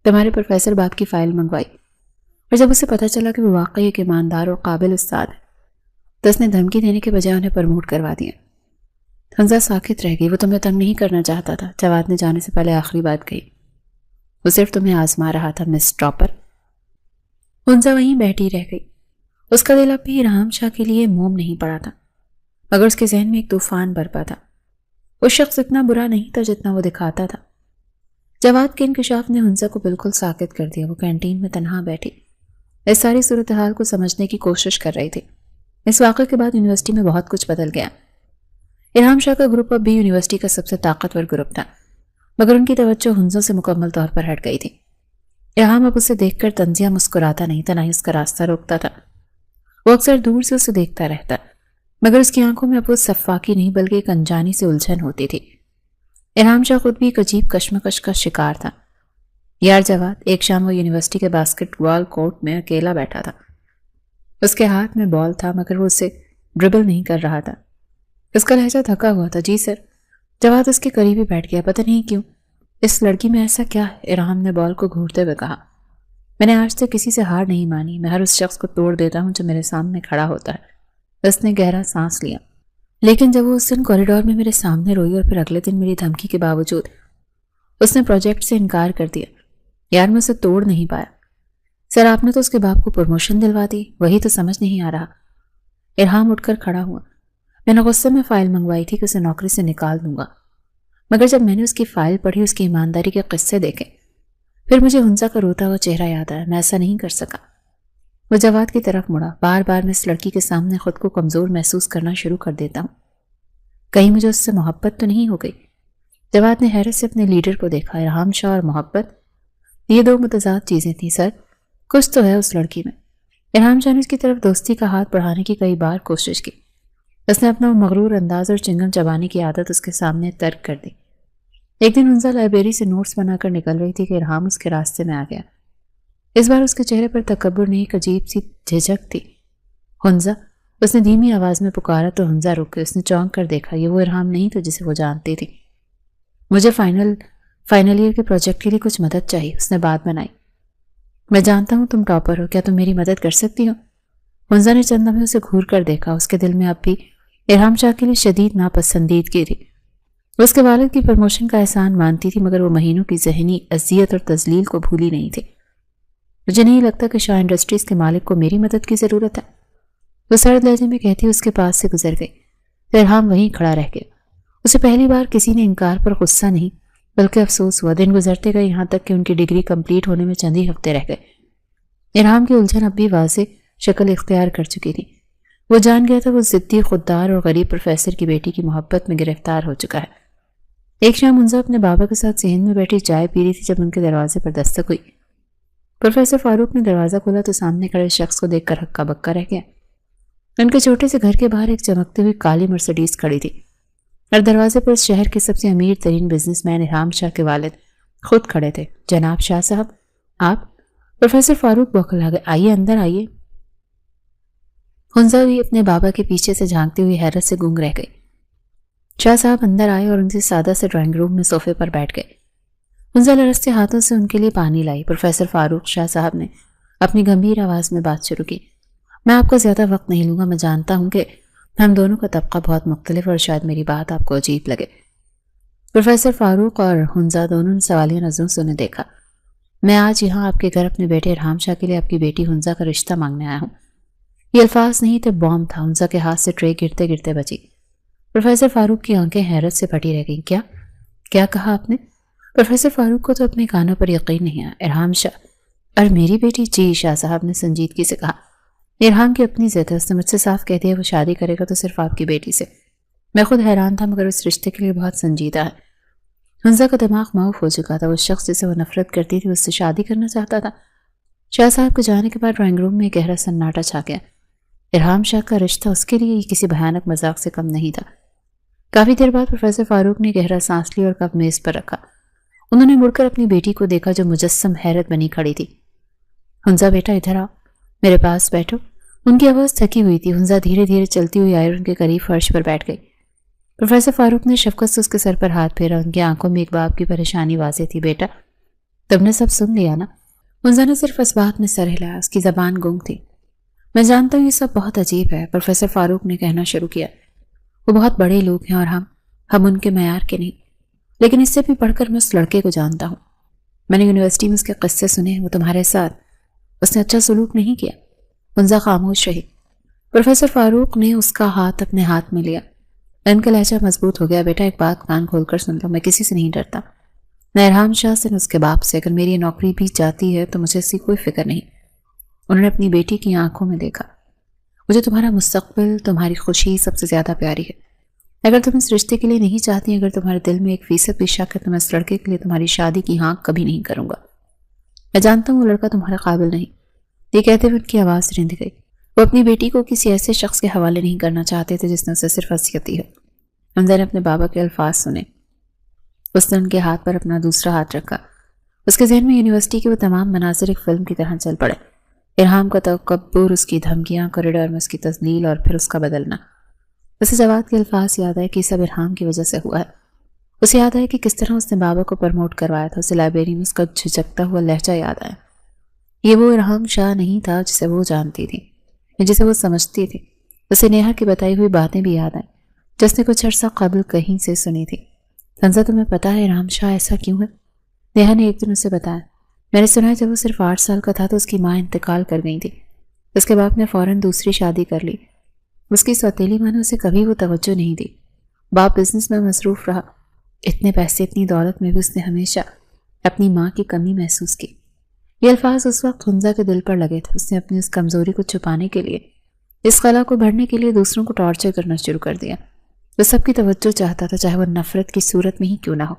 تمہارے پروفیسر باپ کی فائل منگوائی، اور جب اسے پتا چلا کہ وہ واقعی ایک ایماندار اور قابل استاد ہے تو اس نے دھمکی دینے کے بجائے انہیں پرموٹ کروا دیا۔ ہنزا ساکت رہ گئی۔ وہ تمہیں تنگ نہیں کرنا چاہتا تھا، جواد نے جانے سے پہلے آخری بات کہی۔ وہ صرف تمہیں آزما رہا تھا مس ٹاپر۔ ہنزا وہیں بیٹھی رہ گئی۔ اس کا دل اب بھی ارحام شاہ کے لیے موم نہیں پڑا تھا، مگر اس کے ذہن میں ایک طوفان برپا تھا۔ وہ شخص اتنا برا نہیں تھا جتنا وہ دکھاتا تھا۔ جواد کے انکشاف نے ہنزا کو بالکل ساکت کر دیا۔ وہ کینٹین میں تنہا بیٹھی اس ساری صورتحال کو سمجھنے کی کوشش کر رہی تھی۔ اس واقعے کے بعد یونیورسٹی میں بہت کچھ بدل گیا۔ ارحام شاہ کا گروپ اب بھی یونیورسٹی کا سب سے طاقتور گروپ تھا، مگر ان کی توجہ ہنزا سے مکمل طور پر ہٹ گئی تھی۔ ارحام اب اسے دیکھ کر طنزیہ مسکراتا نہیں تھا، نہ ہی اس کا راستہ روکتا تھا۔ وہ اکثر دور سے اسے دیکھتا رہتا، مگر اس کی آنکھوں میں اب وہ صفاقی نہیں بلکہ ایک انجانی سے الجھن ہوتی تھی۔ ارحام شاہ خود بھی ایک عجیب کشمکش کا شکار تھا۔ یار جواد، ایک شام وہ یونیورسٹی کے باسکٹ بال کورٹ میں اکیلا بیٹھا تھا۔ اس کے ہاتھ میں بال تھا، مگر وہ اسے ڈربل نہیں کر رہا تھا۔ اس کا لہجہ تھکا ہوا تھا۔ جی سر۔ جواد اس کے قریب ہی بیٹھ گیا۔ پتہ نہیں کیوں اس لڑکی میں ایسا کیا ہے؟ ارحام نے بال کو گھورتے ہوئے کہا۔ میں نے آج تک کسی سے ہار نہیں مانی، میں ہر اس شخص کو توڑ دیتا ہوں جو میرے سامنے کھڑا ہوتا ہے۔ اس نے گہرا سانس لیا۔ لیکن جب وہ اس دن کوریڈور میں میرے سامنے روئی اور پھر اگلے دن میری دھمکی کے باوجود اس نے پروجیکٹ سے انکار کر دیا، یار میں اسے توڑ نہیں پایا۔ سر آپ نے تو اس کے باپ کو پروموشن دلوا دی، وہی تو سمجھ نہیں آ رہا۔ ارحام اٹھ کر کھڑا ہوا۔ میں نے غصے میں فائل منگوائی تھی کہ اسے نوکری سے نکال دوں گا، مگر جب میں نے اس کی فائل پڑھی، اس کی ایمانداری کے قصے دیکھے، پھر مجھے ہنزا کا روتا ہوا چہرہ یاد آیا۔ میں ایسا نہیں کر سکا۔ وہ جواد کی طرف مڑا۔ بار بار میں اس لڑکی کے سامنے خود کو کمزور محسوس کرنا شروع کر دیتا ہوں، کہیں مجھے اس سے محبت تو نہیں ہو گئی؟ جواد نے حیرت سے اپنے لیڈر کو دیکھا۔ ارحام شاہ اور محبت، یہ دو متضاد چیزیں تھیں سر، کچھ تو ہے اس لڑکی میں۔ ارحام شاہ نے اس کی طرف دوستی کا ہاتھ بڑھانے کی کئی بار کوشش کی۔ اس نے اپنا مغرور انداز اور چنگم چبانے کی عادت اس کے سامنے ترک کر دی۔ ایک دن ہنزا لائبریری سے نوٹس بنا کر نکل رہی تھی کہ ارحام اس کے راستے میں آ گیا۔ اس بار اس کے چہرے پر تکبر نہیں، ایک عجیب سی جھجک تھی۔ ہنزا، اس نے دھیمی آواز میں پکارا تو ہنزا رک گئی۔ اس نے چونک کر دیکھا، یہ وہ ارحام نہیں تھا جسے وہ جانتی تھی۔ مجھے فائنل ایئر کے پروجیکٹ کے لیے کچھ مدد چاہیے، اس نے بات بنائی۔ میں جانتا ہوں تم ٹاپر ہو، کیا تم میری مدد کر سکتی ہو؟ ہنزا نے چند لمحے اسے گھور کر دیکھا۔ اس کے دل میں اب بھی ارحام شاہ کے لیے شدید ناپسندیدگی تھی۔ وہ اس کے والد کی پروموشن کا احسان مانتی تھی، مگر وہ مہینوں کی ذہنی اذیت اور تذلیل کو بھولی نہیں تھی۔ مجھے نہیں لگتا کہ شاہ انڈسٹریز کے مالک کو میری مدد کی ضرورت ہے، وہ سرد لہجے میں کہتی اس کے پاس سے گزر گئی۔ ارحام وہیں کھڑا رہ گیا۔ اسے پہلی بار کسی نے انکار پر غصہ نہیں بلکہ افسوس ہوا۔ دن گزرتے گئے، یہاں تک کہ ان کی ڈگری کمپلیٹ ہونے میں چند ہی ہفتے رہ گئے۔ ارحام کی الجھن اب بھی واضح شکل اختیار کر چکی تھی۔ وہ جان گیا تھا وہ ضدی، خوددار اور غریب پروفیسر کی بیٹی کی محبت میں گرفتار ہو چکا ہے۔ ایک شام حنزہ اپنے بابا کے ساتھ صحن میں بیٹھی چائے پی رہی تھی جب ان کے دروازے پر دستک ہوئی۔ پروفیسر فاروق نے دروازہ کھولا تو سامنے کھڑے شخص کو دیکھ کر ہکا بکا رہ گیا۔ ان کے چھوٹے سے گھر کے باہر ایک چمکتی ہوئی کالی مرسڈیز کھڑی تھی اور دروازے پر اس شہر کے سب سے امیر ترین بزنس مین ارحام شاہ کے والد خود کھڑے تھے۔ جناب شاہ صاحب، آپ؟ پروفیسر فاروق بوکھلا گئے۔ آئیے، اندر آئیے۔ حنزہ بھی اپنے بابا کے پیچھے سے جھانکتی ہوئی حیرت سے گنگ رہ گئی۔ شاہ صاحب اندر آئے اور ان سے سادہ سے ڈرائنگ روم میں صوفے پر بیٹھ گئے۔ حنزہ لرزتے ہاتھوں سے ان کے لیے پانی لائی۔ پروفیسر فاروق، شاہ صاحب نے اپنی گمبھیر آواز میں بات شروع کی۔ میں آپ کا زیادہ وقت نہیں لوں گا، میں جانتا ہوں کہ ہم دونوں کا طبقہ بہت مختلف اور شاید میری بات آپ کو عجیب لگے۔ پروفیسر فاروق اور حنزہ دونوں نے سوالیہ نظروں سے انہیں دیکھا۔ میں آج یہاں آپ کے گھر اپنے بیٹے ارحام شاہ کے لیے آپ کی بیٹی حنزہ کا رشتہ مانگنے آیا ہوں۔ یہ الفاظ نہیں تھے، بوم تھا۔ حنزہ کے ہاتھ سے ٹرے گرتے گرتے بچی۔ پروفیسر فاروق کی آنکھیں حیرت سے پھٹی رہ گئیں۔ کیا کہا آپ نے؟ پروفیسر فاروق کو تو اپنے کانوں پر یقین نہیں آیا۔ ارحام شاہ اور میری بیٹی؟ جی، شاہ صاحب نے سنجیدگی سے کہا۔ ارحام کی اپنی ضد ہے، اس نے مجھ سے صاف کہہ دیا وہ شادی کرے گا تو صرف آپ کی بیٹی سے۔ میں خود حیران تھا مگر اس رشتے کے لیے بہت سنجیدہ ہے۔ حنزہ کا دماغ معاف ہو چکا تھا۔ وہ شخص جسے وہ نفرت کرتی تھی اس سے شادی کرنا چاہتا تھا۔ شاہ صاحب کے جانے کے بعد ڈرائنگ روم میں گہرا سناٹا چھا گیا۔ ارحام شاہ کا رشتہ اس کے لیے کسی بھیانک مذاق سے کم نہیں تھا۔ کافی دیر بعد پروفیسر فاروق نے گہرا سانس لی اور کپ میز پر رکھا۔ انہوں نے مڑ کر اپنی بیٹی کو دیکھا جو مجسم حیرت بنی کھڑی تھی۔ حنزہ بیٹا ادھر آؤ، میرے پاس بیٹھو۔ ان کی آواز تھکی ہوئی تھی۔ حنزہ دھیرے دھیرے چلتی ہوئی آئی اور ان کے قریب فرش پر بیٹھ گئی۔ پروفیسر فاروق نے شفقت سے اس کے سر پر ہاتھ پھیرا۔ ان کی آنکھوں میں ایک باپ کی پریشانی واضح تھی۔ بیٹا، تم نے سب سن لیا نا؟ حنزہ نے صرف اس بات میں سر ہلایا۔ اس کی زبان گنگ تھی۔ میں جانتا ہوں یہ سب بہت عجیب ہے، پروفیسر فاروق نے کہنا شروع کیا۔ وہ بہت بڑے لوگ ہیں اور ہم ان کے معیار کے نہیں، لیکن اس سے بھی بڑھ کر میں اس لڑکے کو جانتا ہوں۔ میں نے یونیورسٹی میں اس کے قصے سنے۔ وہ تمہارے ساتھ اس نے اچھا سلوک نہیں کیا۔ حنزہ خاموش رہی۔ پروفیسر فاروق نے اس کا ہاتھ اپنے ہاتھ میں لیا۔ ان کا لہجہ مضبوط ہو گیا۔ بیٹا ایک بات کان کھول کر سن لو، میں کسی سے نہیں ڈرتا، نہ ارحام شاہ سے نہ اس کے باپ سے۔ اگر میری نوکری بھی جاتی ہے تو مجھے اس کی کوئی فکر نہیں۔ انہوں نے اپنی بیٹی کی آنکھوں میں دیکھا۔ مجھے تمہارا مستقبل، تمہاری خوشی سب سے زیادہ پیاری ہے۔ اگر تم اس رشتے کے لیے نہیں چاہتی، اگر تمہارے دل میں 1% بھی شک ہے تو میں اس لڑکے کے لیے تمہاری شادی کی ہاں کبھی نہیں کروں گا۔ میں جانتا ہوں وہ لڑکا تمہارے قابل نہیں۔ یہ کہتے ہوئے ان کی آواز رند گئی۔ وہ اپنی بیٹی کو کسی ایسے شخص کے حوالے نہیں کرنا چاہتے تھے جس نے اسے صرف وصیت دی ہو۔ حنزہ نے اپنے بابا کے الفاظ سنے۔ اس نے ان کے ہاتھ پر اپنا دوسرا ہاتھ رکھا۔ اس کے ذہن میں یونیورسٹی کے وہ تمام مناظر ایک فلم کی طرح چل پڑے۔ ارحام کا تکبر، اس کی دھمکیاں، کوریڈور میں اس کی تذلیل اور پھر اس کا بدلنا۔ اسے جواد کے الفاظ یاد آئے کہ یہ سب ارحام کی وجہ سے ہوا ہے۔ اسے یاد آیا کہ کس طرح اس نے بابا کو پرموٹ کروایا تھا۔ اسے لائبریری میں اس کا جھجکتا ہوا لہجہ یاد آیا۔ یہ وہ ارحام شاہ نہیں تھا جسے وہ جانتی تھی، جسے وہ سمجھتی تھی۔ اسے نیہا کی بتائی ہوئی باتیں بھی یاد آئیں جس نے کچھ عرصہ قبل کہیں سے سنی تھی۔ حنزہ تمہیں پتا ہے ارحام شاہ ایسا کیوں ہے؟ نیہا نے ایک دن اسے بتایا۔ میں نے سنا ہے جب وہ صرف 8 سال کا تھا تو اس کی ماں انتقال کر گئی تھی۔ اس کے باپ نے فوراً دوسری شادی کر لی۔ اس کی سوتیلی ماں نے اسے کبھی وہ توجہ نہیں دی۔ باپ بزنس میں مصروف رہا۔ اتنے پیسے، اتنی دولت میں بھی اس نے ہمیشہ اپنی ماں کی کمی محسوس کی۔ یہ الفاظ اس وقت حنزہ کے دل پر لگے تھے۔ اس نے اپنی اس کمزوری کو چھپانے کے لیے، اس خلا کو بھرنے کے لیے دوسروں کو ٹارچر کرنا شروع کر دیا۔ وہ سب کی توجہ چاہتا تھا، چاہے وہ نفرت کی صورت میں ہی کیوں نہ ہو۔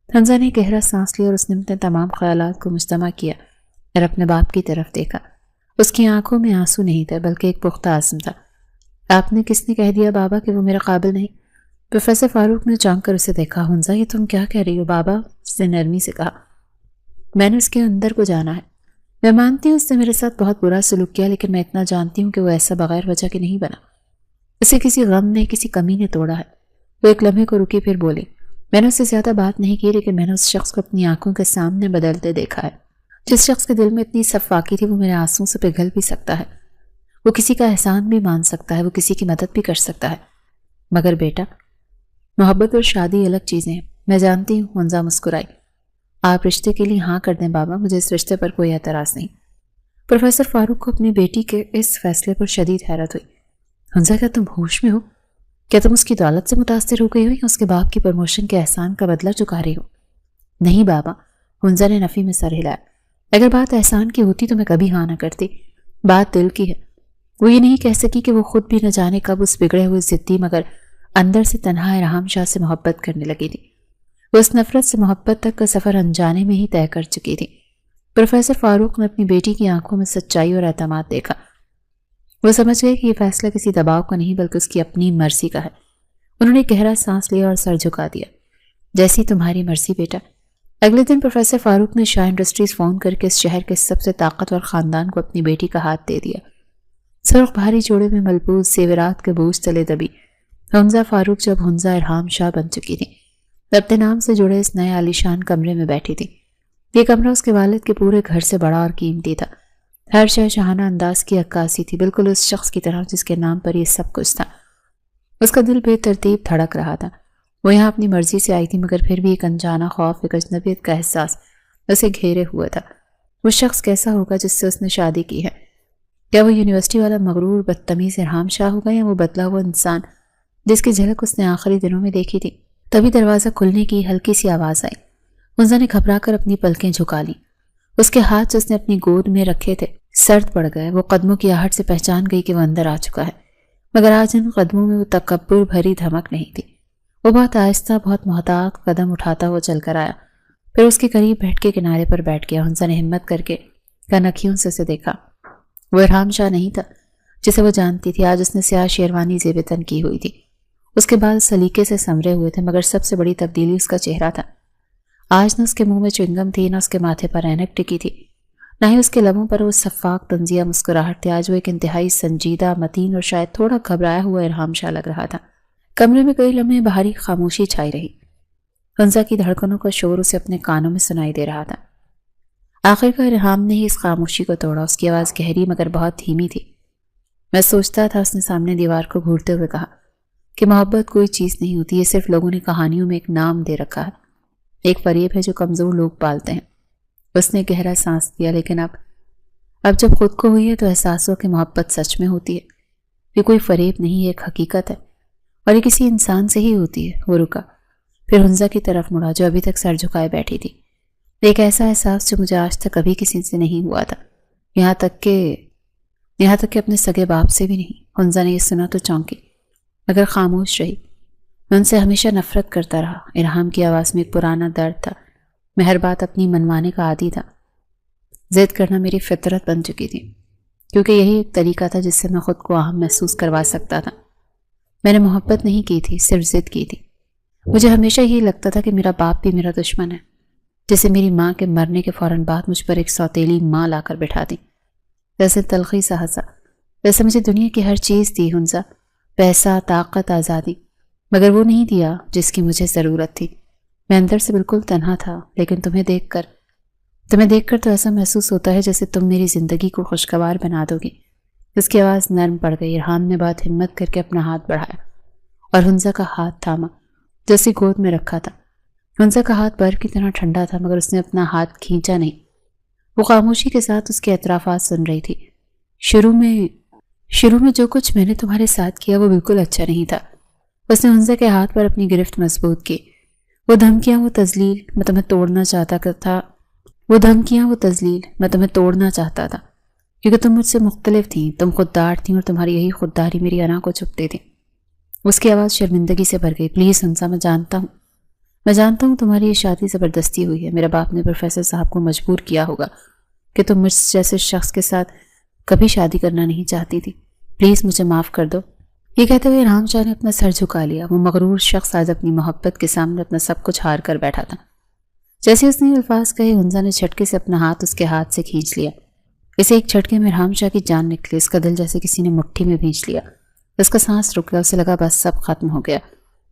حنزہ نے گہرا سانس لیا اور اس نے اپنے تمام خیالات کو مجتمع کیا اور اپنے باپ کی طرف دیکھا۔ اس کی آنکھوں میں آنسو نہیں تھے بلکہ ایک پختہ عزم تھا۔ آپ نے کس نے کہہ دیا بابا کہ وہ میرے قابل نہیں؟ پروفیسر فاروق نے چونک کر اسے دیکھا۔ حنزہ یہ تم کیا کہہ رہی ہو بابا؟ اس نے نرمی سے کہا۔ میں نے اس کے اندر کو جانا ہے۔ میں مانتی ہوں اس نے میرے ساتھ بہت برا سلوک کیا، لیکن میں اتنا جانتی ہوں کہ وہ ایسا بغیر وجہ کے نہیں بنا۔ اسے کسی غم نے، کسی کمی نے توڑا ہے۔ وہ ایک لمحے کو رکی پھر بولی، میں نے اس سے زیادہ بات نہیں کی، لیکن میں نے اس شخص کو اپنی آنکھوں کے سامنے بدلتے دیکھا ہے۔ جس شخص کے دل میں اتنی صفاکی تھی وہ میرے آنسوں سے پگھل بھی سکتا ہے، وہ کسی کا احسان بھی مان سکتا ہے، وہ کسی کی مدد بھی کر سکتا ہے۔ مگر بیٹا، محبت اور شادی الگ چیزیں ہیں۔ میں جانتی ہوں۔ حنزہ مسکرائی۔ آپ رشتے کے لیے ہاں کر دیں بابا، مجھے اس رشتے پر کوئی اعتراض نہیں۔ پروفیسر فاروق کو اپنی بیٹی کے اس فیصلے پر شدید حیرت ہوئی۔ حنزہ کیا تم ہوش میں ہو؟ کیا تم اس کی دولت سے متاثر ہو گئی ہو یا اس کے باپ کی پروموشن کے احسان کا بدلہ چکا رہی ہو؟ نہیں بابا، حنزہ نے نفی میں سر ہلایا۔ اگر بات احسان کی ہوتی تو میں کبھی ہاں نہ کرتی۔ بات دل کی ہے۔ وہ یہ نہیں کہہ سکی کہ وہ خود بھی نہ جانے کب اس بگڑے ہوئے ضدی مگر اندر سے تنہا ارحام شاہ سے محبت کرنے لگی تھی۔ وہ اس نفرت سے محبت تک کا سفر انجانے میں ہی طے کر چکی تھی۔ پروفیسر فاروق نے اپنی بیٹی کی آنکھوں میں سچائی اور اعتماد دیکھا۔ وہ سمجھ گئے کہ یہ فیصلہ کسی دباؤ کا نہیں بلکہ اس کی اپنی مرضی کا ہے۔ انہوں نے گہرا سانس لیا اور سر جھکا دیا۔ جیسی تمہاری مرضی بیٹا۔ اگلے دن پروفیسر فاروق نے شاہ انڈسٹریز فون کر کے اس شہر کے سب سے طاقتور خاندان کو اپنی بیٹی کا ہاتھ دے دیا۔ سرخ بھاری جوڑے میں ملبوس زیورات کے بوجھ تلے دبی حمزہ فاروق جب حمزہ ارحام شاہ بن چکی تھی، اپنے نام سے جڑے اس نئے عالیشان کمرے میں بیٹھی تھی۔ یہ کمرہ اس کے والد کے پورے گھر سے بڑا اور قیمتی تھا۔ ہر شے شاہانہ انداز کی عکاسی تھی، بالکل اس شخص کی طرح جس کے نام پر یہ سب کچھ تھا۔ اس کا دل بے ترتیب دھڑک رہا تھا۔ وہ یہاں اپنی مرضی سے آئی تھی مگر پھر بھی ایک انجانا خوف، ایک اجنبیت کا احساس اسے گھیرے ہوئے تھا۔ وہ شخص کیسا ہوگا جس سے اس نے شادی کی ہے؟ کیا وہ یونیورسٹی والا مغرور بدتمیز ارحام شاہ ہوگا یا وہ بدلا ہوا انسان جس کی جھلک اس نے آخری دنوں میں دیکھی تھی؟ تبھی دروازہ کھلنے کی ہلکی سی آواز آئی۔ حمزہ نے گھبرا کر اپنی پلکیں جھکا لیں۔ اس کے ہاتھ جو اس نے اپنی گود میں رکھے تھے سرد پڑ گئے۔ وہ قدموں کی آہٹ سے پہچان گئی کہ وہ اندر آ چکا ہے، مگر آج ان قدموں میں وہ تکبر بھری دھمک نہیں تھی۔ وہ بہت آہستہ، بہت محتاط قدم اٹھاتا ہوا چل کر آیا، پھر اس کے قریب بیٹھ کے کنارے پر بیٹھ گیا۔ حمزہ نے ہمت کر کے کنکھیوں سے اسے دیکھا۔ وہ ارحام شاہ نہیں تھا جسے وہ جانتی تھی۔ آج اس نے سیاہ شیروانی زیب تن کی ہوئی تھی، اس کے بال سلیقے سے سنورے ہوئے تھے، مگر سب سے بڑی تبدیلی اس کا چہرہ تھا۔ آج نہ اس کے منہ میں چنگم تھی، نہ اس کے ماتھے پر اینک ٹکی تھی، نہ ہی اس کے لبوں پر وہ شفاف طنزیہ مسکراہٹ تھی۔ آج وہ ایک انتہائی سنجیدہ، متین اور شاید تھوڑا گھبرایا ہوا ارحام شاہ لگ رہا تھا۔ کمرے میں کئی لمحے بھاری خاموشی چھائی رہی۔ حمزہ کی دھڑکنوں کا شور اسے اپنے کانوں میں سنائی دے رہا تھا۔ آخر کار ارحام نے ہی اس خاموشی کو توڑا۔ اس کی آواز گہری مگر بہت دھیمی تھی۔ میں سوچتا تھا، اس نے سامنے دیوار کو گھورتے ہوئے کہا، کہ محبت کوئی چیز نہیں ہوتی، یہ صرف لوگوں نے کہانیوں میں ایک نام دے رکھا ہے، ایک فریب ہے جو کمزور لوگ پالتے ہیں۔ اس نے گہرا سانس لیا۔ لیکن اب جب خود کو ہوئی ہے تو احساس ہوا کہ محبت سچ میں ہوتی ہے، یہ کوئی فریب نہیں، یہ ایک حقیقت ہے، اور یہ کسی انسان سے ہی ہوتی ہے۔ وہ رکا، پھر حمزہ کی طرف مڑا جو ابھی تک سر جھکائے بیٹھی تھی۔ ایک ایسا احساس جو مجھے آج تک کبھی کسی سے نہیں ہوا تھا، یہاں تک کہ اپنے سگے باپ سے بھی نہیں۔ حمزہ نے یہ سنا تو چونکی، مگر خاموش رہی۔ میں ان سے ہمیشہ نفرت کرتا رہا۔ ارحام کی آواز میں ایک پرانا درد تھا۔ میں ہر بات اپنی منوانے کا عادی تھا، ضد کرنا میری فطرت بن چکی تھی، کیونکہ یہی ایک طریقہ تھا جس سے میں خود کو اہم محسوس کروا سکتا تھا۔ میں نے محبت نہیں کی تھی، صرف ضد کی تھی۔ مجھے ہمیشہ یہی لگتا تھا کہ میرا باپ بھی میرا دشمن ہے، جیسے میری ماں کے مرنے کے فوراً بعد مجھ پر ایک سوتیلی ماں لا کر بٹھا دی۔ ویسے تلخی سا ہنسا، ویسے مجھے دنیا کی ہر چیز دی حمزہ، پیسہ، طاقت، آزادی، مگر وہ نہیں دیا جس کی مجھے ضرورت تھی۔ میں اندر سے بالکل تنہا تھا، لیکن تمہیں دیکھ کر تو ایسا محسوس ہوتا ہے جیسے تم میری زندگی کو خوشگوار بنا دو گی۔ اس کی آواز نرم پڑ گئی۔ ارحام نے بہت ہمت کر کے اپنا ہاتھ بڑھایا اور حمزہ کا ہاتھ تھاما جو اسی گود میں رکھا تھا۔ حمزہ کا ہاتھ برف کی طرح ٹھنڈا تھا، مگر اس نے اپنا ہاتھ کھینچا نہیں۔ وہ خاموشی کے ساتھ اس کے اطرافات سن رہی تھی۔ شروع میں جو کچھ میں نے تمہارے ساتھ کیا وہ بالکل اچھا نہیں تھا۔ اس نے حمزہ کے ہاتھ پر اپنی گرفت مضبوط کی۔ وہ دھمکیاں، وہ تذلیل، میں تمہیں توڑنا چاہتا تھا کیونکہ تم مجھ سے مختلف تھیں، تم خوددار تھیں اور تمہاری یہی خودداری میری انا کو چھپتی تھی۔ اس کی آواز شرمندگی سے بھر گئی۔ پلیز حمزہ، میں جانتا ہوں تمہاری یہ شادی زبردستی ہوئی ہے۔ میرے باپ نے پروفیسر صاحب کو مجبور کیا ہوگا کہ تم مجھ جیسے شخص کے ساتھ کبھی شادی کرنا نہیں چاہتی تھی۔ پلیز مجھے معاف کر دو۔ یہ کہتے ہوئے ارحام شاہ نے اپنا سر جھکا لیا۔ وہ مغرور شخص آج اپنی محبت کے سامنے اپنا سب کچھ ہار کر بیٹھا تھا۔ جیسے اس نے الفاظ کہے، حمزہ نے جھٹکے سے اپنا ہاتھ اس کے ہاتھ سے کھینچ لیا۔ اسے ایک جھٹکے میں ارحام شاہ کی جان نکلی۔ اس کا دل جیسے کسی نے مٹھی میں بھینچ لیا۔ اس کا سانس رک گیا۔ اسے لگا بس سب ختم ہو گیا۔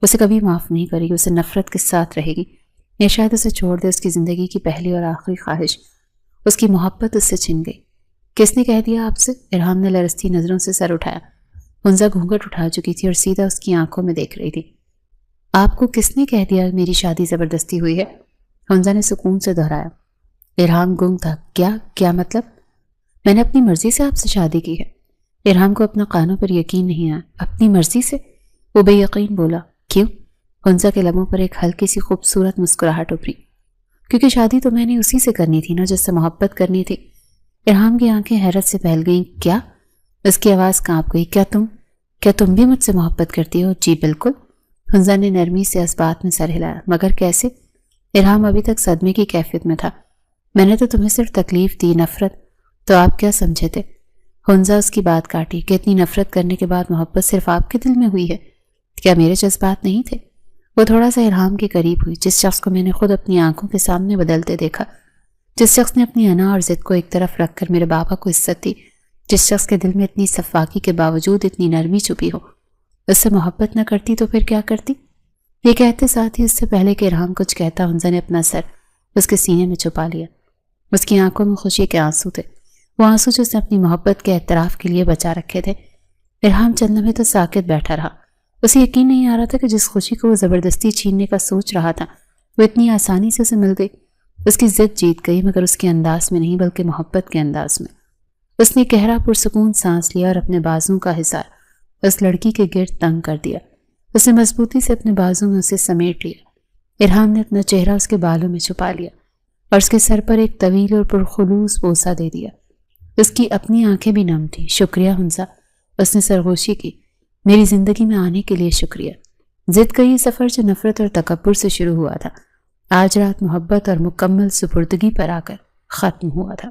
اسے کبھی معاف نہیں کرے گی، اسے نفرت کے ساتھ رہے گی، یا شاید اسے چھوڑ دے۔ اس کی زندگی کی پہلی اور آخری خواہش، اس کی محبت اس سے چھن گئی۔ کس نے کہہ دیا آپ سے؟ ارحام نے لرزتی نظروں سے سر اٹھایا۔ حمزہ گھونگھٹ اٹھا چکی تھی اور سیدھا اس کی آنکھوں میں دیکھ رہی تھی۔ آپ کو کس نے کہہ دیا میری شادی زبردستی ہوئی ہے؟ حمزہ نے سکون سے دہرایا۔ ارحام گنگ تھا۔ کیا مطلب؟ میں نے اپنی مرضی سے آپ سے شادی کی ہے۔ ارحام کو اپنا کانوں پر یقین نہیں آیا۔ اپنی مرضی سے؟ وہ بے یقین بولا۔ کیوں؟ حمزہ کے لبوں پر ایک ہلکی سی خوبصورت مسکراہٹ ابھری۔ کیونکہ شادی تو میں نے اسی سے کرنی تھی نا جس سے محبت کرنی تھی۔ ارحام کی آنکھیں حیرت سے پھیل گئیں۔ کیا؟ اس کی آواز کانپ گئی۔ کیا تم بھی مجھ سے محبت کرتی ہو؟ جی بالکل۔ حنزہ نے نرمی سے اس بات میں سر ہلایا۔ مگر کیسے؟ ارحام ابھی تک صدمے کی کیفیت میں تھا۔ میں نے تو تمہیں صرف تکلیف دی، نفرت تو آپ کیا سمجھے تھے؟ حنزہ اس کی بات کاٹی کہ اتنی نفرت کرنے کے بعد محبت صرف آپ کے دل میں ہوئی ہے؟ کیا میرے جذبات نہیں تھے؟ وہ تھوڑا سا ارحام کے قریب ہوئی۔ جس شخص کو میں نے خود اپنی آنکھوں کے سامنے بدلتے دیکھا، جس شخص نے اپنی انا اور ضد کو ایک طرف رکھ کر میرے بابا کو عزت دی، جس شخص کے دل میں اتنی صفاکی کے باوجود اتنی نرمی چھپی ہو، اس سے محبت نہ کرتی تو پھر کیا کرتی؟ یہ کہتے ساتھ ہی اس سے پہلے کہ ارحام کچھ کہتا، حنزہ نے اپنا سر اس کے سینے میں چھپا لیا۔ اس کی آنکھوں میں خوشی کے آنسو تھے، وہ آنسو جو اس نے اپنی محبت کے اعتراف کے لیے بچا رکھے تھے۔ ارحام چند لمحے تو ساکت بیٹھا رہا۔ اسے یقین نہیں آ رہا تھا کہ جس خوشی کو وہ زبردستی چھیننے کا سوچ رہا تھا وہ اتنی آسانی سے اسے مل گئی۔ اس کی ضد جیت گئی، مگر اس کے انداز میں نہیں بلکہ محبت کے انداز میں۔ اس نے گہرا پرسکون سانس لیا اور اپنے بازوں کا حصار اس لڑکی کے گرد تنگ کر دیا۔ اس نے مضبوطی سے اپنے بازوں میں اسے سمیٹ لیا۔ ارحام نے اپنا چہرہ اس کے بالوں میں چھپا لیا اور اس کے سر پر ایک طویل اور پرخلوص بوسہ دے دیا۔ اس کی اپنی آنکھیں بھی نم تھیں۔ شکریہ حنزہ، اس نے سرگوشی کی، میری زندگی میں آنے کے لیے شکریہ۔ ضد کا یہ سفر جو نفرت اور تکبر سے شروع ہوا تھا، آج رات محبت اور مکمل سپردگی پر آ کر ختم ہوا تھا۔